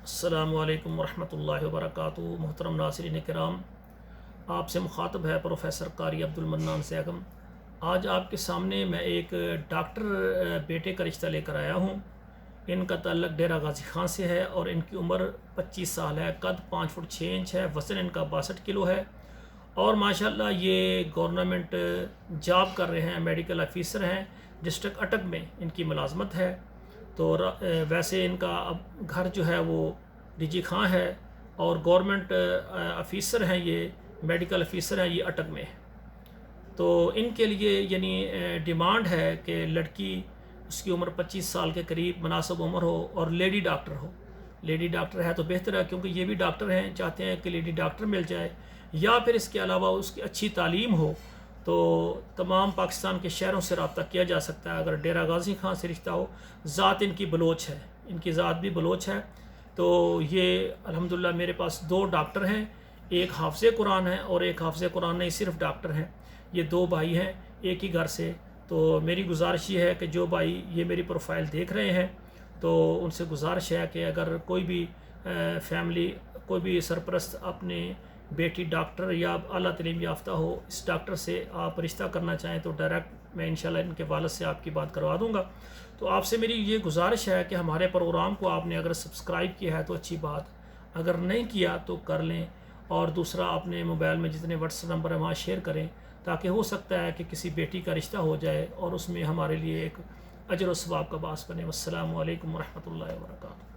السلام علیکم ورحمۃ اللہ وبرکاتہ۔ محترم ناظرین کرام، آپ سے مخاطب ہے پروفیسر قاری عبدالمنان سیغم۔ آج آپ کے سامنے میں ایک ڈاکٹر بیٹے کا رشتہ لے کر آیا ہوں۔ ان کا تعلق ڈیرہ غازی خان سے ہے اور ان کی عمر 25 سال ہے، قد 5 فٹ 6 انچ ہے، وزن ان کا 62 کلو ہے اور ماشاءاللہ یہ گورنمنٹ جاب کر رہے ہیں، میڈیکل آفیسر ہیں، ڈسٹرکٹ اٹک میں ان کی ملازمت ہے۔ تو ویسے ان کا اب گھر جو ہے وہ ڈی جی خان ہے اور گورنمنٹ آفیسر ہیں، یہ میڈیکل آفیسر ہیں، یہ اٹک میں ہے۔ تو ان کے لیے یعنی ڈیمانڈ ہے کہ لڑکی، اس کی عمر 25 سال کے قریب مناسب عمر ہو اور لیڈی ڈاکٹر ہو۔ لیڈی ڈاکٹر ہے تو بہتر ہے، کیونکہ یہ بھی ڈاکٹر ہیں، چاہتے ہیں کہ لیڈی ڈاکٹر مل جائے، یا پھر اس کے علاوہ اس کی اچھی تعلیم ہو تو تمام پاکستان کے شہروں سے رابطہ کیا جا سکتا ہے۔ اگر ڈیرہ غازی خان سے رشتہ ہو، ذات ان کی بلوچ ہے، ان کی ذات بھی بلوچ ہے، تو یہ الحمدللہ میرے پاس 2 ڈاکٹر ہیں، ایک حافظ قرآن ہے اور ایک حافظ قرآن نہیں صرف ڈاکٹر ہیں۔ یہ 2 بھائی ہیں ایک ہی گھر سے۔ تو میری گزارش یہ ہے کہ جو بھائی یہ میری پروفائل دیکھ رہے ہیں تو ان سے گزارش ہے کہ اگر کوئی بھی فیملی، کوئی بھی سرپرست اپنے بیٹی ڈاکٹر یا اعلیٰ تعلیم یافتہ ہو، اس ڈاکٹر سے آپ رشتہ کرنا چاہیں تو ڈائریکٹ میں انشاءاللہ ان کے والد سے آپ کی بات کروا دوں گا۔ تو آپ سے میری یہ گزارش ہے کہ ہمارے پروگرام کو آپ نے اگر سبسکرائب کیا ہے تو اچھی بات، اگر نہیں کیا تو کر لیں، اور دوسرا اپنے موبائل میں جتنے واٹس نمبر ہیں وہاں شیئر کریں، تاکہ ہو سکتا ہے کہ کسی بیٹی کا رشتہ ہو جائے اور اس میں ہمارے لیے ایک اجر و ثواب کا باعث بنے۔ والسلام علیکم ورحمۃ اللہ وبرکاتہ۔